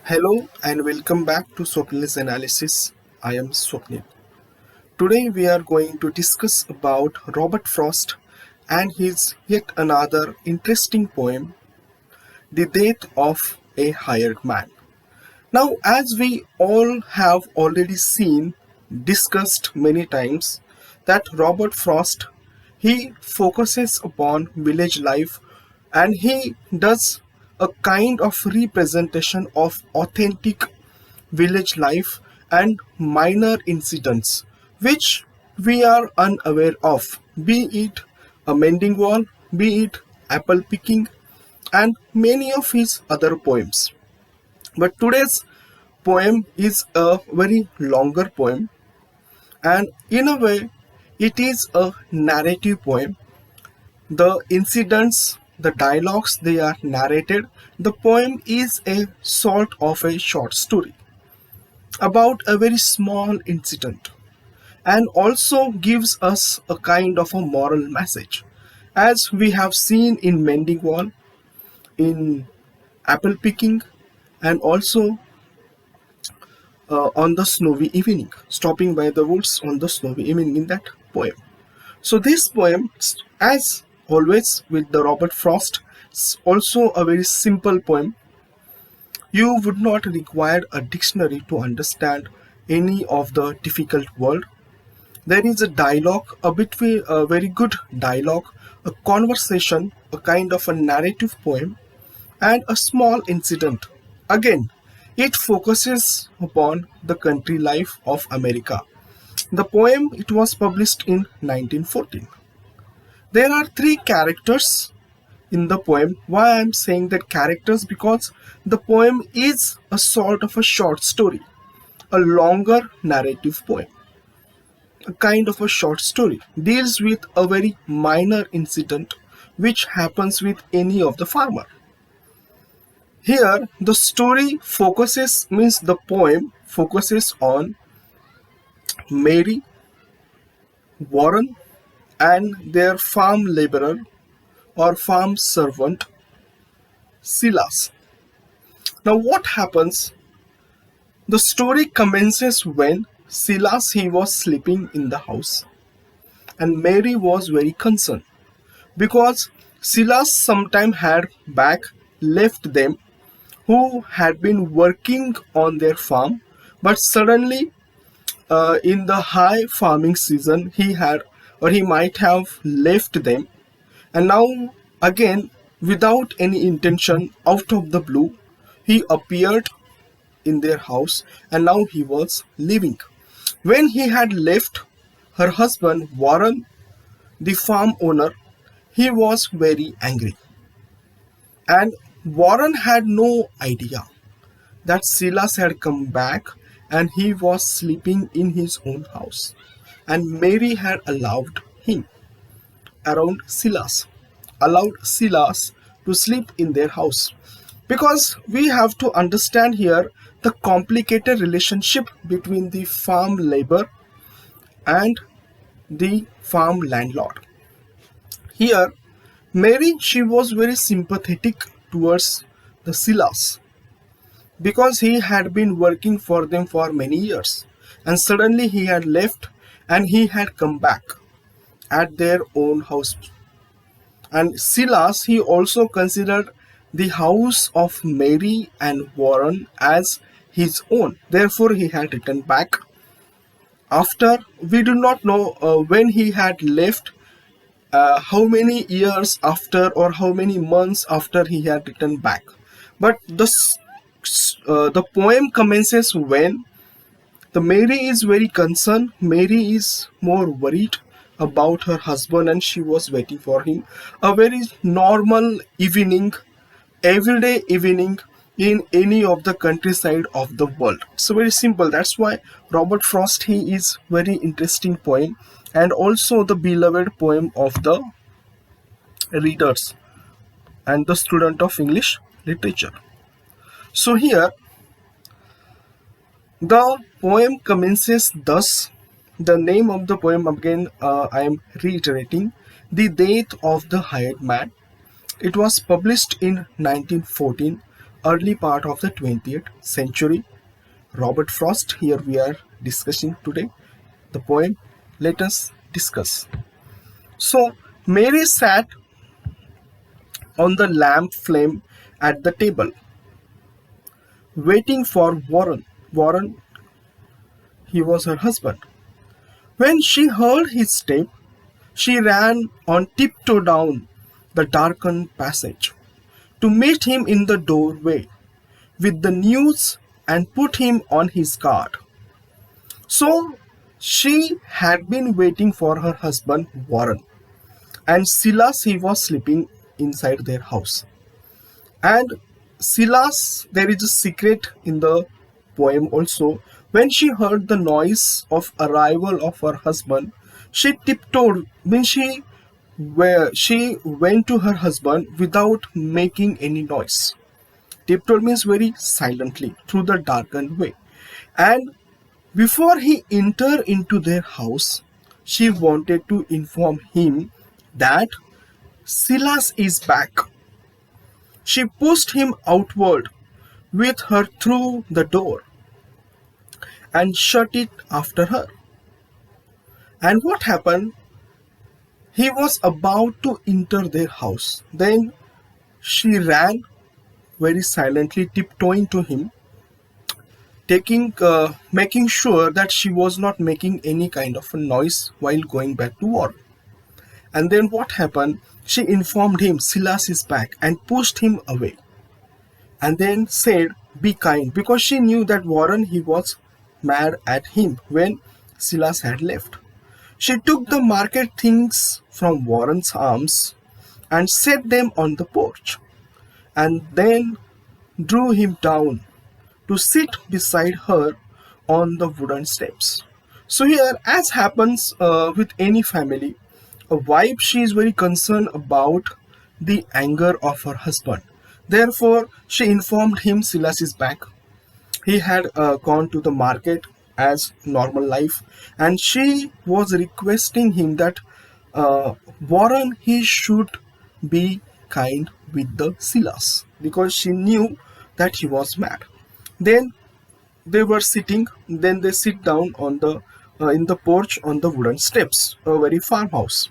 Hello and welcome back to Swapnil's analysis. I am Swapnil. Today we are going to discuss about Robert Frost and his yet another interesting poem, The Death of a Hired Man. Now, as we all have already seen, discussed many times, that Robert Frost he focuses upon village life and he does a kind of representation of authentic village life and minor incidents which we are unaware of, be it a mending wall, be it apple picking, and many of his other poems. But today's poem is a very longer poem, and in a way, it is a narrative poem. The incidents, the dialogues they are narrated, the poem is a sort of a short story about a very small incident and also gives us a kind of a moral message. As we have seen in Mending Wall, in apple picking, and also on the snowy evening, stopping by the woods on the snowy evening in that poem. So this poem, as always with the Robert Frost, is also a very simple poem. You would not require a dictionary to understand any of the difficult word. There is a dialogue, a very good dialogue, a conversation, a kind of a narrative poem, and a small incident. Again, it focuses upon the country life of America. The poem it was published in 1914. There are three characters in the poem. Why I am saying that characters? Because the poem is a sort of a short story, a longer narrative poem. A kind of a short story deals with a very minor incident which happens with any of the farmer. Here, the story focuses, means the poem focuses on Mary, Warren, and their farm laborer or farm servant, Silas. Now, what happens? The story commences when Silas he was sleeping in the house, and Mary was very concerned because Silas sometime had back left them who had been working on their farm, but suddenly in the high farming season he had or he might have left them, and now again without any intention out of the blue he appeared in their house and now he was leaving. When he had left, her husband Warren, the farm owner, he was very angry, and Warren had no idea that Silas had come back and he was sleeping in his own house, and Mary had around Silas, allowed Silas to sleep in their house. Because we have to understand here the complicated relationship between the farm labor and the farm landlord. Here, Mary, she was very sympathetic towards the Silas because he had been working for them for many years and suddenly he had left and he had come back at their own house. And Silas, he also considered the house of Mary and Warren as his own. Therefore, he had returned back. After, we do not know when he had left, how many years after or how many months after he had returned back. But the poem commences when the Mary is very concerned. Mary is more worried about her husband and she was waiting for him. A very normal evening, everyday evening in any of the countryside of the world. So very simple. That's why Robert Frost he is very interesting poem and also the beloved poem of the readers and the student of English literature. So here the poem commences thus. The name of the poem again I am reiterating, The Death of the Hired Man. It was published in 1914. early part of the 20th century. Robert Frost, here we are discussing today the poem. Let us discuss. So, Mary sat on the lamp flame at the table, waiting for Warren. Warren, he was her husband. When she heard his step, she ran on tiptoe down the darkened passage to meet him in the doorway with the news and put him on his guard. So she had been waiting for her husband Warren, and Silas he was sleeping inside their house. And Silas, there is a secret in the poem also. When she heard the noise of arrival of her husband, she tiptoed. When she went to her husband without making any noise. Tiptoed means very silently through the darkened way. And before he entered into their house, she wanted to inform him that Silas is back. She pushed him outward with her through the door and shut it after her. And what happened? He was about to enter their house. Then she ran very silently, tiptoeing to him, making sure that she was not making any kind of a noise while going back to war. And then what happened? She informed him Silas is back and pushed him away. And then said, "Be kind," because she knew that Warren he was mad at him when Silas had left. She took the market things from Warren's arms and set them on the porch, and then drew him down to sit beside her on the wooden steps. So here, as happens with any family, a wife she is very concerned about the anger of her husband. Therefore, she informed him Silas is back. He had gone to the market as normal life, and she was requesting him that Warren he should be kind with the Silas because she knew that he was mad. Then they were sitting. Then they sit down on the in the porch on the wooden steps, a very farmhouse.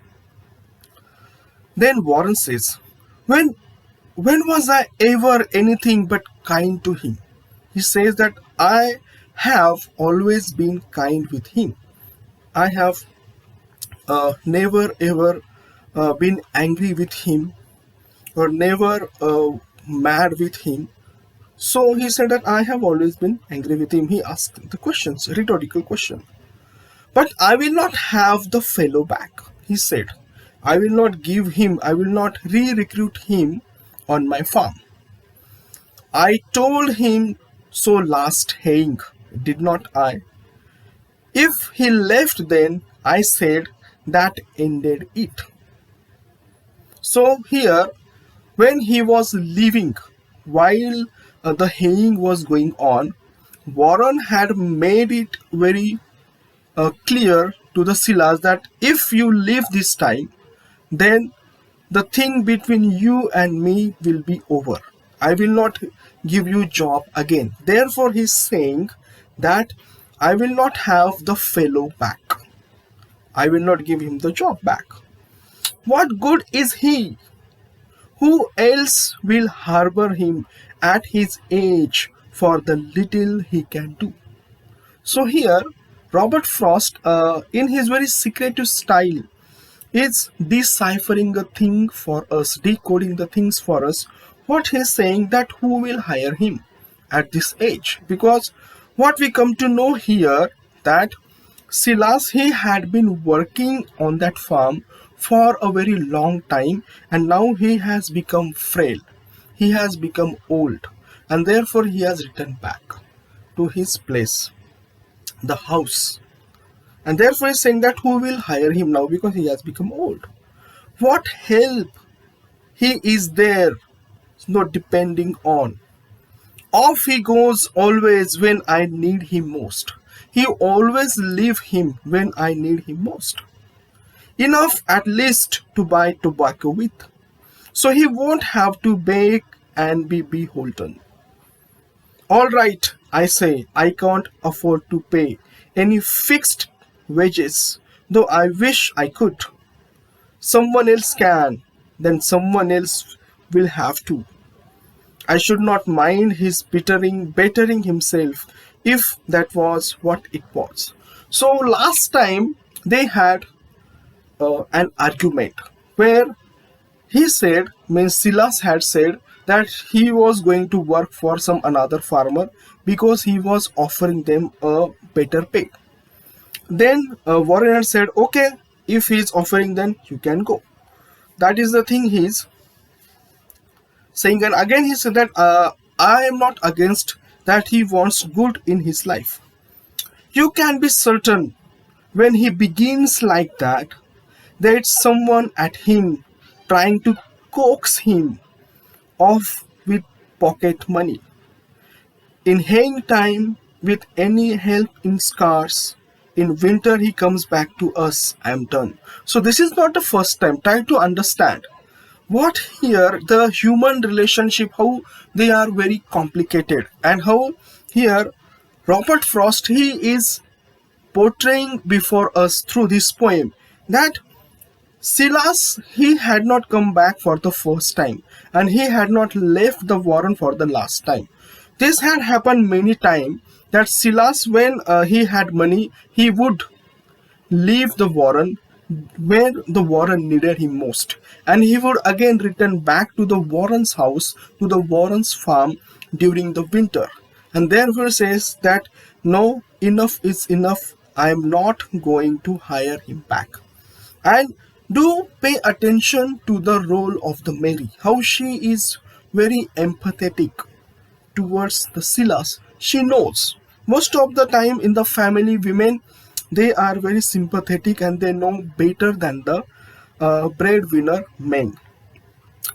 Then Warren says, "When was I ever anything but kind to him?" He says that I have always been kind with him. I have never ever been angry with him or never mad with him. So he said that I have always been angry with him. He asked the questions, rhetorical question. But I will not have the fellow back, he said. I will not give him, I will not re-recruit him on my farm. I told him so last haying, did not I? If he left then, I said, that ended it. So here, when he was leaving, while the haying was going on, Warren had made it very clear to the Silas that if you leave this time, then the thing between you and me will be over. I will not give you job again. Therefore, he's saying that I will not have the fellow back. I will not give him the job back. What good is he? Who else will harbor him at his age for the little he can do? So here, Robert Frost, in his very secretive style, is deciphering the thing for us, decoding the things for us. What he's saying that who will hire him at this age? Because what we come to know here that Silas he had been working on that farm for a very long time, and now he has become frail. He has become old, and therefore he has returned back to his place, the house. And therefore he's saying that who will hire him now because he has become old. What help he is there, not depending on. Off he goes always when I need him most. He always leave him when I need him most. Enough at least to buy tobacco with. So he won't have to beg and be beholden. All right, I say, I can't afford to pay any fixed wages, though I wish I could. Someone else can, then someone else will have to. I should not mind his bettering himself if that was what it was. So last time they had an argument where he said, means Silas had said that he was going to work for some another farmer because he was offering them a better pay. Then Warren had said, okay, if he's offering, then you can go. That is the thing he's saying. And again he said that I am not against that he wants good in his life. You can be certain when he begins like that, there's someone at him trying to coax him off with pocket money. In haying time, with any help in scars, in winter he comes back to us. I am done. So this is not the first time. Try to understand what here the human relationship, how they are very complicated, and how here Robert Frost he is portraying before us through this poem that Silas, he had not come back for the first time, and he had not left the warren for the last time. This had happened many times that Silas, when he had money, he would leave the warren where the warren needed him most, and he would again return back to the warren's house, to the warren's farm during the winter. And therefore says that no, enough is enough. I am not going to hire him back. And do pay attention to the role of the Mary, how she is very empathetic towards the Silas. She knows most of the time in the family, women they are very sympathetic and they know better than the breadwinner men.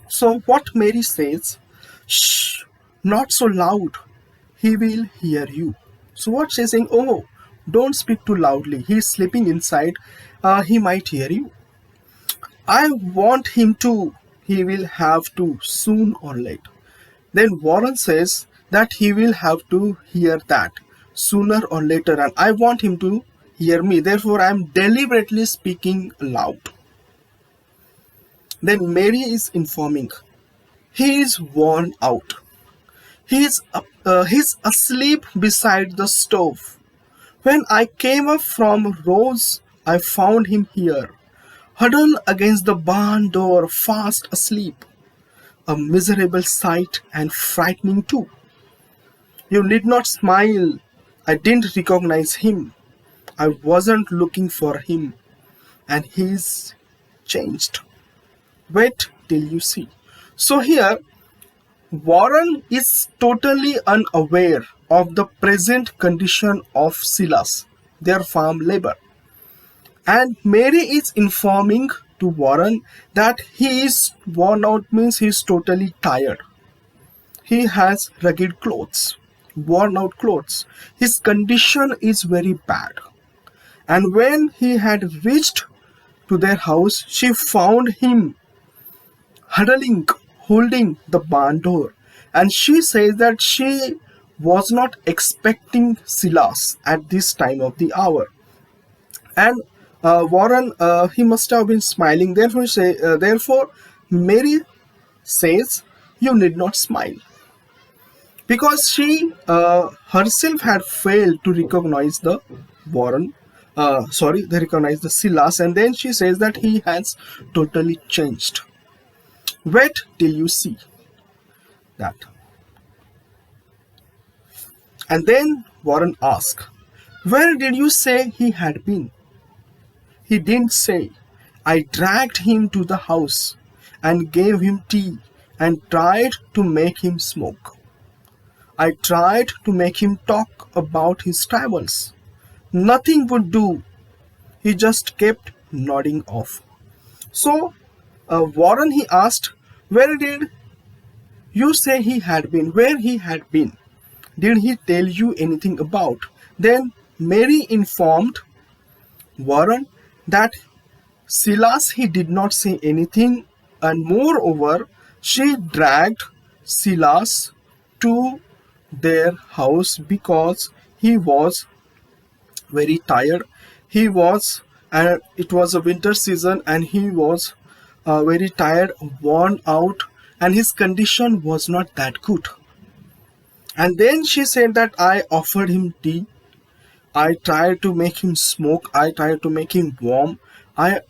So what Mary says, shh, not so loud, he will hear you. So what she's saying, oh, don't speak too loudly, he's sleeping inside, he might hear you. I want him to, he will have to soon or late. Then Warren says that he will have to hear that sooner or later, and I want him to hear me, therefore I am deliberately speaking loud. Then Mary is informing, he is worn out. He's asleep beside the stove. When I came up from Rose, I found him here, huddled against the barn door, fast asleep. A miserable sight and frightening too. You need not smile. I didn't recognize him. I wasn't looking for him. And he's changed. Wait till you see. So here, Warren is totally unaware of the present condition of Silas, their farm labor. And Mary is informing to Warren that he is worn out, means he is totally tired. He has ragged clothes, worn out clothes. His condition is very bad. And when he had reached to their house, she found him huddling, holding the barn door. And she says that she was not expecting Silas at this time of the hour. And Warren, he must have been smiling. Therefore, Mary says, "You need not smile," because she herself had failed to recognize the Warren. They recognize the Silas, and then she says that he has totally changed. Wait till you see that. And then Warren asks, "Where did you say he had been?" He didn't say. I dragged him to the house and gave him tea and tried to make him smoke. I tried to make him talk about his travels. Nothing would do. He just kept nodding off. So, Warren, he asked, where did you say he had been? Where he had been? Did he tell you anything about? Then Mary informed Warren that Silas, he did not say anything, and moreover she dragged Silas to their house because he was very tired. He was, and it was a winter season, and he was very tired, worn out, and his condition was not that good. And then she said that I offered him tea. I tried to make him smoke. I tried to make him warm. I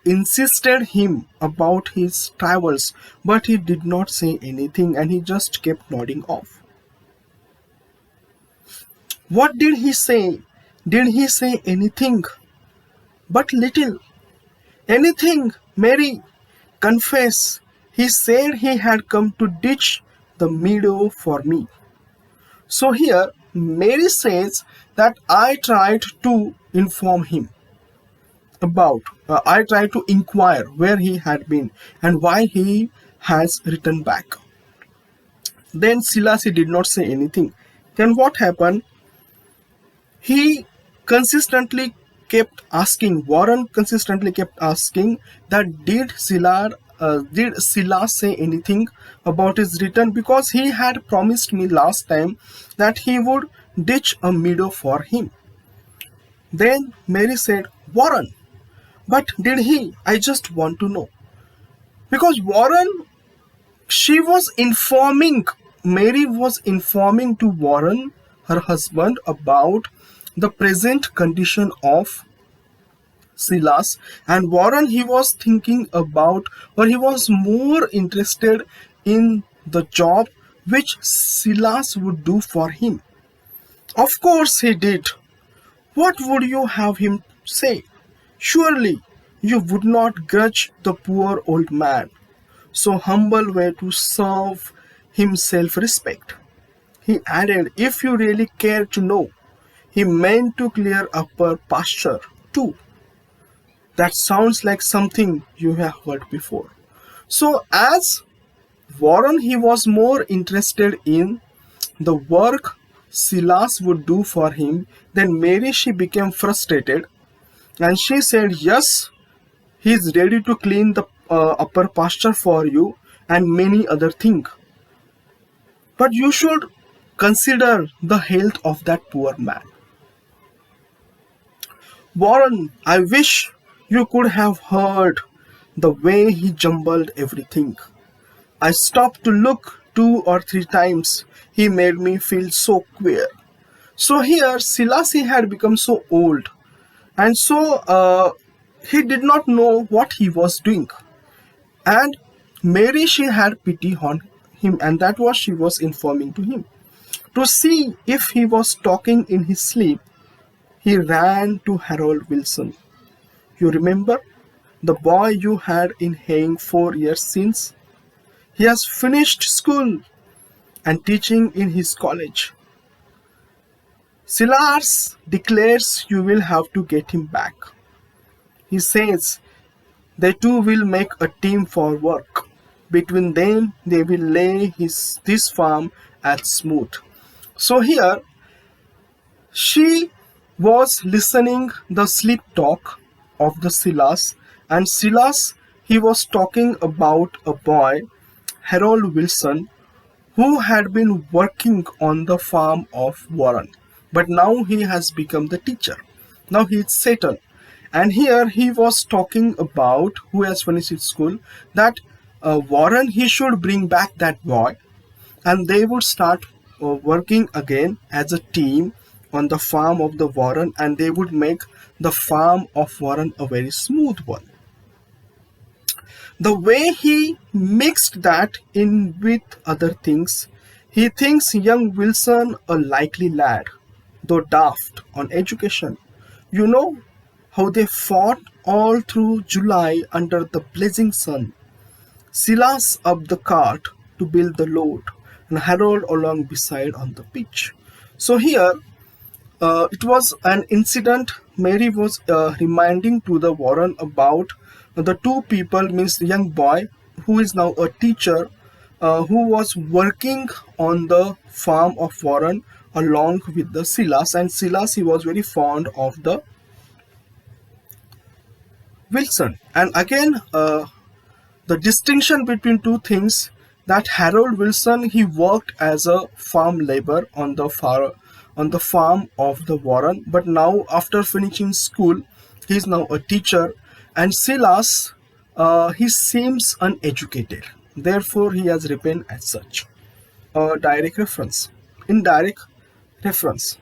insisted him about his travels, but he did not say anything and he just kept nodding off. What did he say? Did he say anything? But little. Anything, Mary, confess. He said he had come to ditch the meadow for me. So here, Mary says that I tried to inform him about, I tried to inquire where he had been and why he has returned back. Then Silas did not say anything. Then what happened? He consistently kept asking, Warren consistently kept asking that did Silas say anything about his return, because he had promised me last time that he would ditch a meadow for him. Then Mary said, Warren, but did he? I just want to know. Because she was informing, Mary was informing to Warren, her husband, about the present condition of Silas, and Warren, he was thinking about, or he was more interested in the job which Silas would do for him. Of course he did. What would you have him say? Surely you would not grudge the poor old man, so humble way to serve him self-respect. He added, if you really care to know, he meant to clear upper pasture too. That sounds like something you have heard before. So as Warren, he was more interested in the work Silas would do for him, then Mary, she became frustrated and she said, yes, he is ready to clean the upper pasture for you and many other things. But you should consider the health of that poor man. Warren, I wish you could have heard the way he jumbled everything. I stopped to look 2 or 3 times. He made me feel so queer. So here, Silas had become so old, and so he did not know what he was doing. And Mary, she had pity on him, and that was she was informing to him. To see if he was talking in his sleep, he ran to Harold Wilson. You remember? The boy you had in Haying 4 years since? He has finished school and teaching in his college. Silas declares you will have to get him back. He says they two will make a team for work. Between them, they will lay this farm at smooth. So here, she was listening the sleep talk of the Silas, and Silas, he was talking about a boy, Harold Wilson, who had been working on the farm of Warren, but now he has become the teacher. Now he is settled. And here he was talking about, who has finished his school, that Warren, he should bring back that boy and they would start working again as a team on the farm of the Warren, and they would make the farm of Warren a very smooth one. The way he mixed that in with other things, he thinks young Wilson a likely lad, though daft on education. You know how they fought all through July under the blazing sun. Silas up the cart to build the load, and Harold along beside on the pitch. So here, it was an incident. Mary was reminding to the Warren about the two people, means the young boy who is now a teacher, who was working on the farm of Warren along with the Silas, and Silas, he was very fond of the Wilson. And again, the distinction between two things, that Harold Wilson he worked as a farm labor on the farm of the Warren, but now after finishing school, he is now a teacher, and Silas he seems uneducated. Therefore, he has written as such. Direct reference. Indirect reference.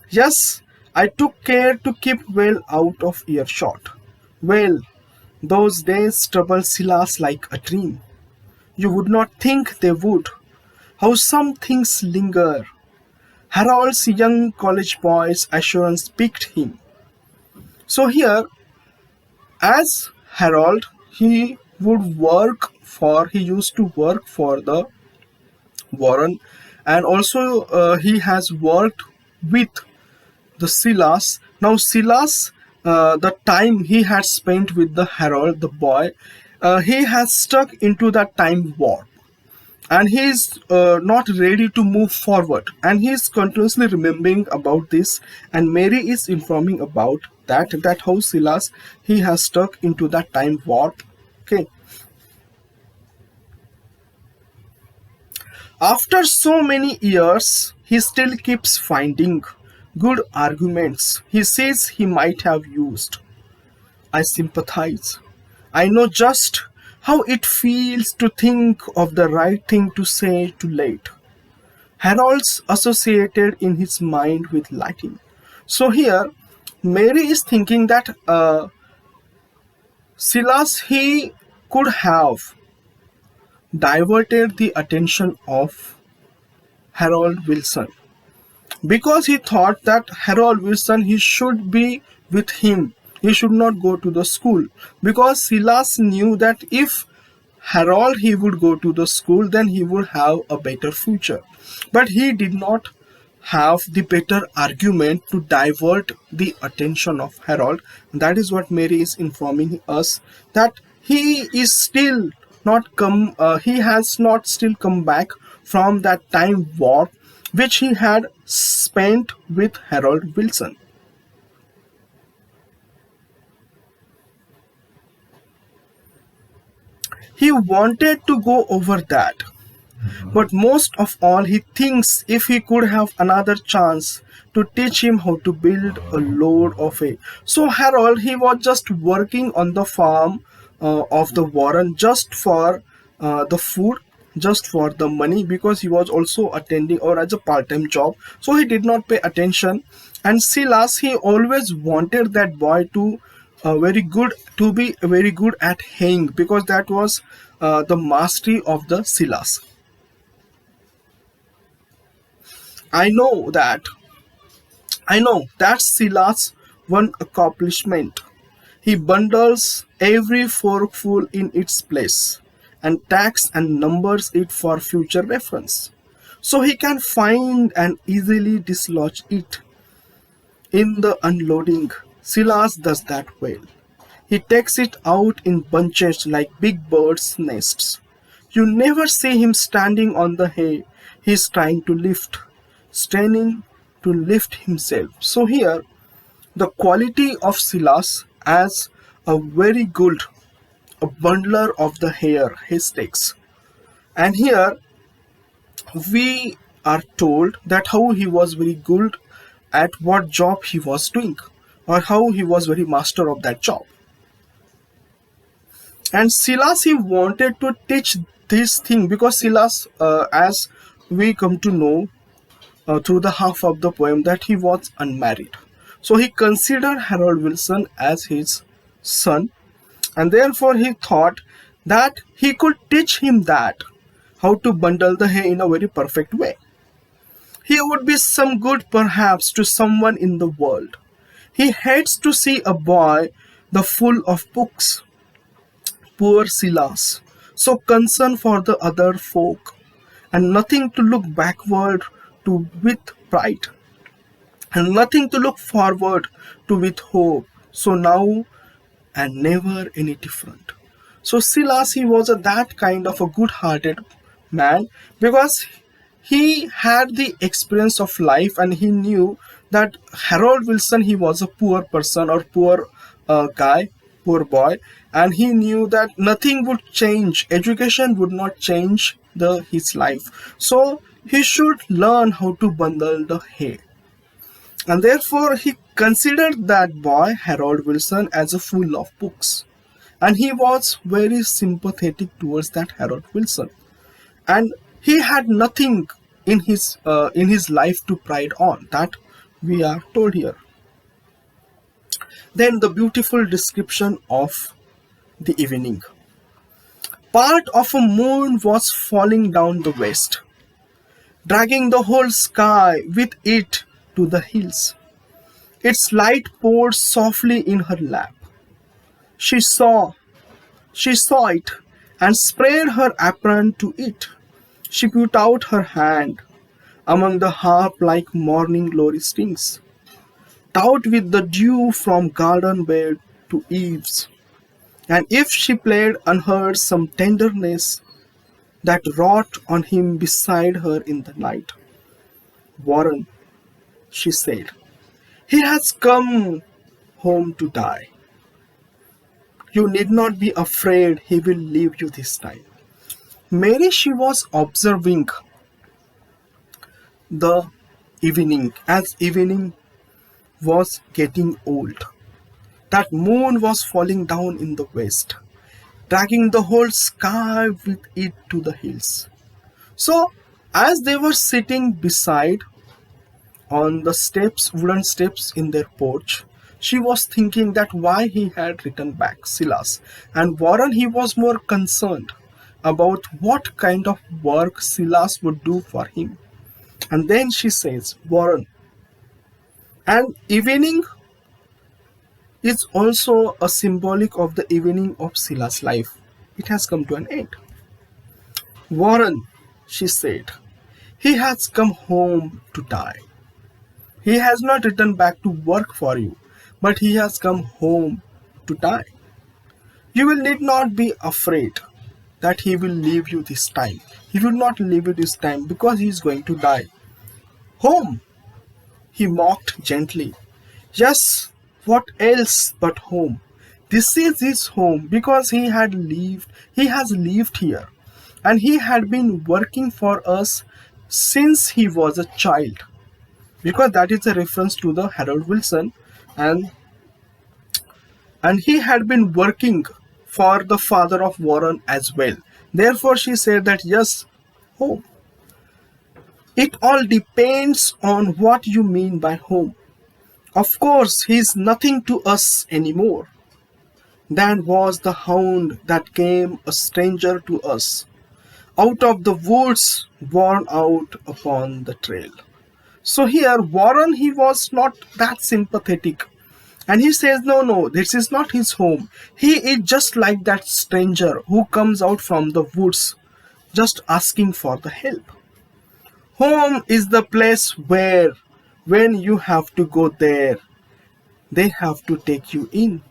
Yes, I took care to keep well out of earshot. Well, those days troubled Silas like a dream. You would not think they would. How some things linger. Harold's young college boy's assurance piqued him. So here, as Harold, he used to work for the Warren, and also he has worked with the Silas. Now Silas, the time he had spent with the Harold, the boy, he has stuck into that time warp, and he is not ready to move forward, and he is continuously remembering about this, and Mary is informing about that how Silas he has stuck into that time warp. Okay. After so many years, he still keeps finding good arguments he says he might have used. I sympathize. I know just how it feels to think of the right thing to say too late. Harold's associated in his mind with lighting. So here, Mary is thinking that Silas he could have diverted the attention of Harold Wilson, because he thought that Harold Wilson he should be with him. He should not go to the school, because Silas knew that if Harold he would go to the school, then he would have a better future. But he did not have the better argument to divert the attention of Harold. That is what Mary is informing us, that he is still not come. He has not still come back from that time warp which he had spent with Harold Wilson. He wanted to go over that, but most of all, he thinks if he could have another chance to teach him how to build a load of hay. So Harold, he was just working on the farm of the Warren just for the food, just for the money, because he was also attending or as a part-time job. So he did not pay attention. And Silas, he always wanted that boy to be very good at haying, because that was the mastery of the Silas. I know that. I know that's Silas' one accomplishment. He bundles every forkful in its place and tags and numbers it for future reference, so he can find and easily dislodge it. In the unloading, Silas does that well. He takes it out in bunches like big birds' nests. You never see him standing on the hay he's trying to lift, straining to lift himself. So here, the quality of Silas as a very good a bundler of the hair haystacks. And here we are told that how he was very good at what job he was doing, or how he was very master of that job. And Silas he wanted to teach this thing, because Silas, as we come to know through the half of the poem, that he was unmarried. So he considered Harold Wilson as his son, and therefore he thought that he could teach him that how to bundle the hay in a very perfect way. He would be some good perhaps to someone in the world. He hates to see a boy the full of books. Poor Silas, so concerned for the other folk, and nothing to look backward to with pride, and nothing to look forward to with hope. So now and never any different. So Silas he was that kind of a good-hearted man, because he had the experience of life, and he knew that Harold Wilson he was a poor person, or poor guy, poor boy, and he knew that nothing would change. Education would not change his life. So he should learn how to bundle the hay. And therefore he considered that boy, Harold Wilson, as a fool of books. And he was very sympathetic towards that Harold Wilson. And he had nothing in his life to pride on. That we are told here. Then the beautiful description of the evening. Part of a moon was falling down the west, dragging the whole sky with it to the hills. Its light poured softly in her lap. She saw, she saw it and spread her apron to it. She put out her hand among the harp-like morning glory strings, taut with the dew from garden bed to eaves. And if she played unheard some tenderness that wrought on him beside her in the night, Warren, she said, he has come home to die. You need not be afraid he will leave you this time. Mary, she was observing the evening as evening was getting old. That moon was falling down in the west, dragging the whole sky with it to the hills. So, as they were sitting beside on the steps, wooden steps in their porch, she was thinking that why he had returned back, Silas. And Warren, he was more concerned about what kind of work Silas would do for him. And then she says, Warren, and evening is also a symbolic of the evening of Silas' life. It has come to an end. Warren, she said, he has come home to die. He has not returned back to work for you, but he has come home to die. You will need not be afraid that he will leave you this time. He will not leave you this time because he is going to die. Home, he mocked gently. Yes, what else but home? This is his home because he has lived here, and he had been working for us since he was a child. Because that is a reference to the Harold Wilson, and he had been working for the father of Warren as well. Therefore, she said that yes, home. It all depends on what you mean by home. Of course, he is nothing to us anymore. Than was the hound that came a stranger to us, out of the woods, worn out upon the trail. So here, Warren, he was not that sympathetic. And he says, no, this is not his home. He is just like that stranger who comes out from the woods, just asking for the help. Home is the place where, when you have to go there, they have to take you in.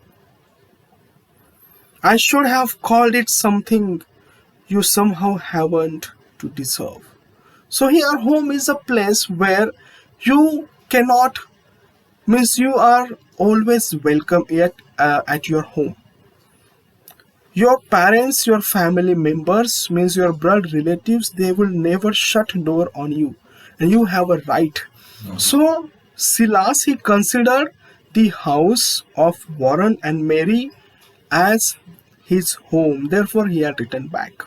I should have called it something you somehow haven't to deserve. So here, home is a place where you cannot, means you are always welcome at your home. Your parents, your family members, means your blood relatives, they will never shut door on you, and you have a right. So Silas, he considered the house of Warren and Mary as his home. Therefore, he had returned back.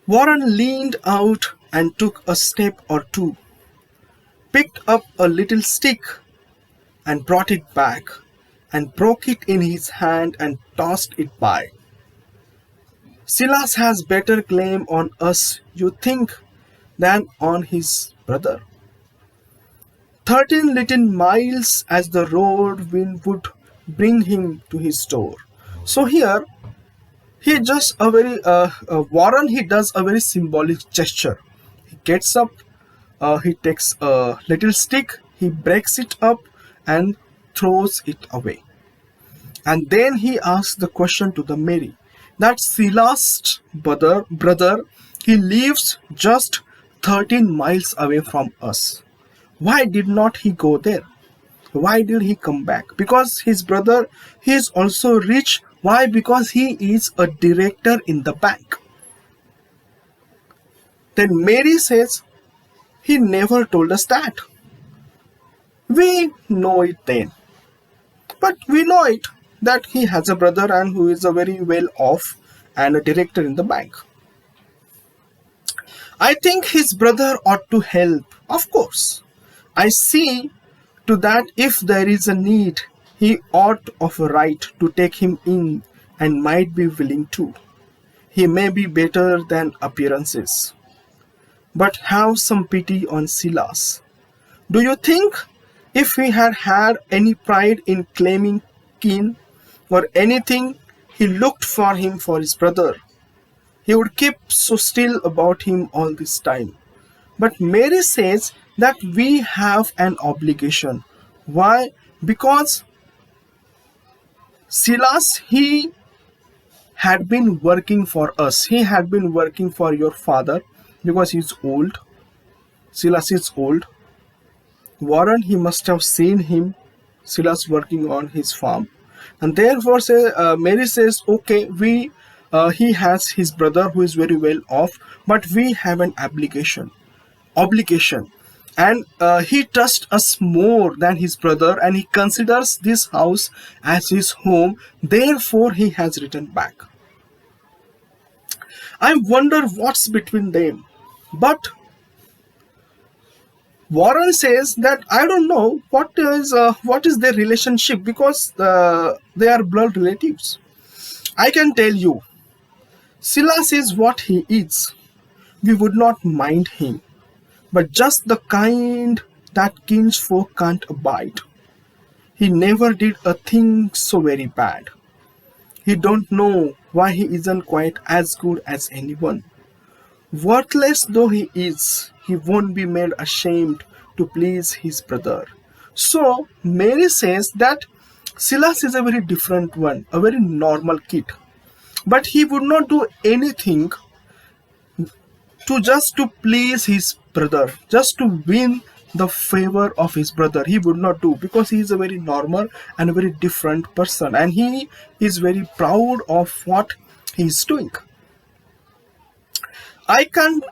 Warren leaned out and took a step or two, picked up a little stick and brought it back, and broke it in his hand and tossed it by. Silas has better claim on us, you think, than on his brother. 13 little miles as the road wind would bring him to his door. So here, he just a very Warren, he does a very symbolic gesture. He gets up, he takes a little stick, he breaks it up and throws it away. And then he asks the question to the Mary, that Silas' brother, he lives just 13 miles away from us. Why did not he go there? Why did he come back? Because his brother, he is also rich Why? Because he is a director in the bank. Then Mary says, he never told us that. We know it then. But we know it that he has a brother and who is a very well off and a director in the bank. I think his brother ought to help, of course. I see to that if there is a need, he ought of a right to take him in and might be willing to. He may be better than appearances. But have some pity on Silas. Do you think if he had had any pride in claiming kin or anything, he looked for him for his brother, he would keep so still about him all this time? But Mary says that we have an obligation. Why? Because Silas, he had been working for us. He had been working for your father because he's old. Silas is old. Warren, he must have seen him, Silas, working on his farm. And therefore, Mary says, okay, he has his brother who is very well off, but we have an obligation. And he trusts us more than his brother, and he considers this house as his home. Therefore, he has returned back. I wonder what's between them. But Warren says that I don't know what is their relationship because they are blood relatives. I can tell you, Silas is what he is. We would not mind him, but just the kind that kinsfolk can't abide. He never did a thing so very bad. He don't know why he isn't quite as good as anyone. Worthless though he is, he won't be made ashamed to please his brother. So Mary says that Silas is a very different one, a very normal kid. But he would not do anything to please his brother, just to win the favor of his brother. He would not do, because he is a very normal and a very different person, and he is very proud of what he is doing. I can't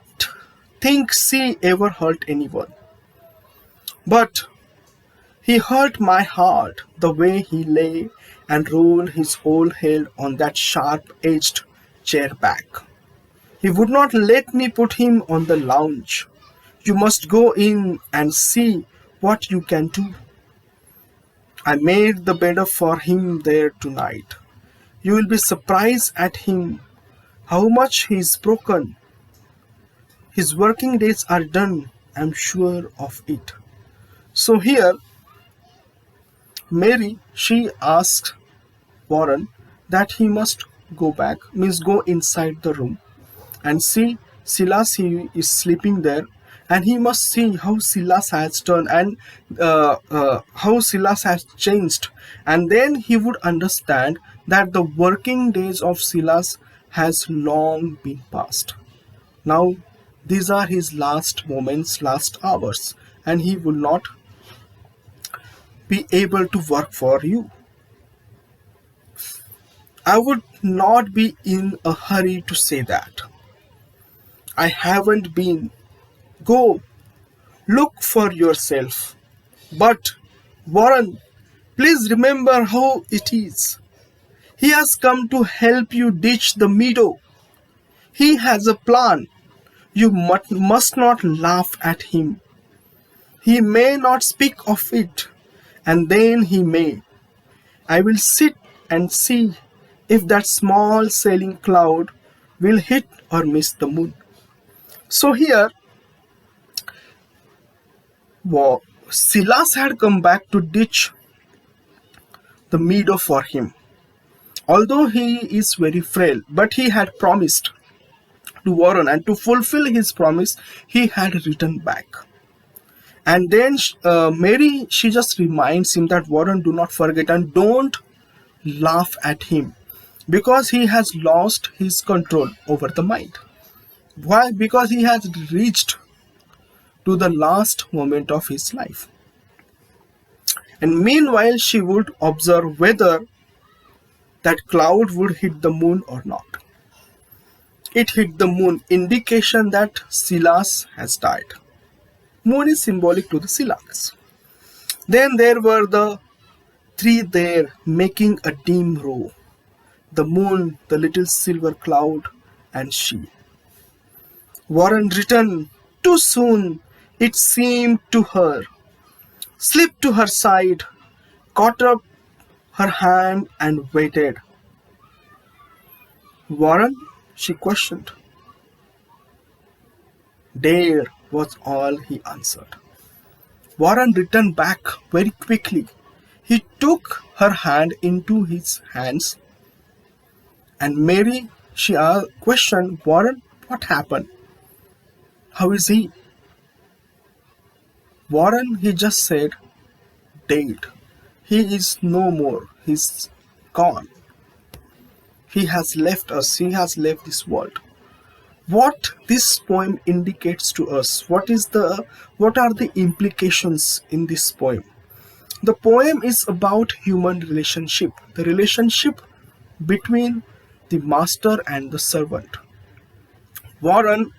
think she ever hurt anyone, but he hurt my heart the way he lay and rolled his whole head on that sharp-edged chair back. He would not let me put him on the lounge. You must go in and see what you can do. I made the bed for him there tonight. You will be surprised at him, how much he is broken. His working days are done, I'm sure of it. So here, Mary, she asks Warren that he must go back, means go inside the room and see Silas, he is sleeping there, and he must see how Silas has done and how Silas has changed, and then he would understand that the working days of Silas has long been past. Now these are his last moments, last hours, and he will not be able to work for you. I would not be in a hurry to say that. I haven't been. Go, look for yourself. But, Warren, please remember how it is. He has come to help you ditch the meadow. He has a plan. You must not laugh at him. He may not speak of it, and then he may. I will sit and see if that small sailing cloud will hit or miss the moon. So here, Silas had come back to ditch the meadow for him. Although he is very frail, but he had promised to Warren, and to fulfill his promise, he had returned back. And then Mary, she just reminds him that Warren, do not forget and don't laugh at him, because he has lost his control over the mind. Why? Because he has reached to the last moment of his life. And meanwhile, she would observe whether that cloud would hit the moon or not. It hit the moon, indication that Silas has died. Moon is symbolic to the Silas. Then there were the three there making a dim row. The moon, the little silver cloud, and she. Warren returned too soon, it seemed to her, slipped to her side, caught up her hand and waited. Warren, she questioned. There was all he answered. Warren returned back very quickly. He took her hand into his hands. And Mary, she questioned, Warren, what happened? How is he? Warren, he just said, dead. He is no more. He's gone. He has left us. He has left this world. What this poem indicates to us, what are the implications in this poem? The poem is about human relationship, the relationship between the master and the servant. Warren,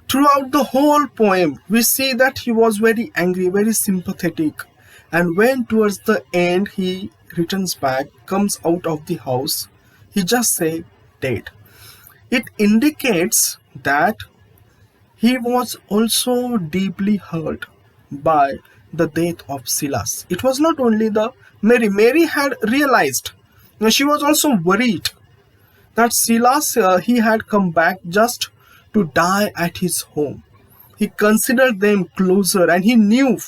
throughout the whole poem, we see that he was very angry, very sympathetic, and when towards the end he returns back, comes out of the house, he just say dead. It indicates that he was also deeply hurt by the death of Silas. It was not only the Mary. Mary had realized, she was also worried that Silas, he had come back just to die at his home. He considered them closer and he knew,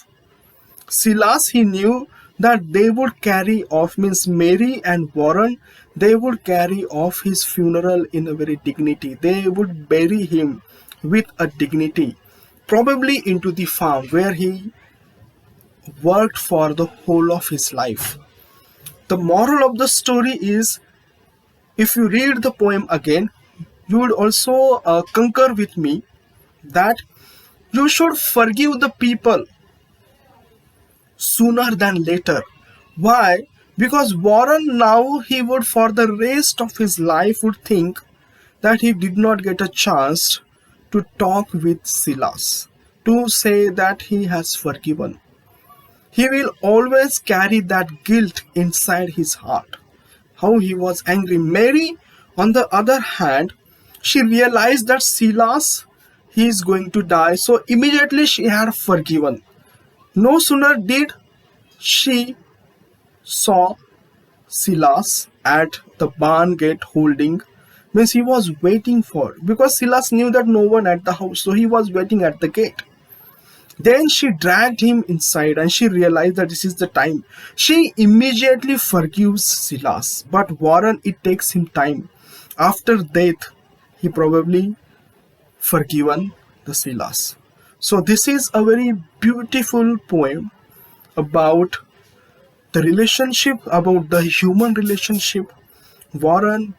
Silas, he knew that they would carry off, means Mary and Warren, they would carry off his funeral in a very dignity. They would bury him with a dignity, probably into the farm where he worked for the whole of his life. The moral of the story is, if you read the poem again, you would also concur with me that you should forgive the people sooner than later. Why? Because Warren now, he would for the rest of his life would think that he did not get a chance to talk with Silas, to say that he has forgiven. He will always carry that guilt inside his heart. How he was angry. Mary, on the other hand, she realized that Silas, he is going to die, so immediately she had forgiven. No sooner did she saw Silas at the barn gate holding, means he was waiting for, because Silas knew that no one at the house, so he was waiting at the gate. Then she dragged him inside and she realized that this is the time. She immediately forgives Silas, but Warren, it takes him time. After death, he probably forgiven the Silas. So this is a very beautiful poem about the relationship, about the human relationship, Warren,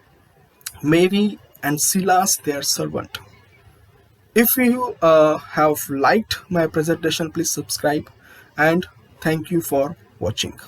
Mary and Silas, their servant. If you have liked my presentation, please subscribe and thank you for watching.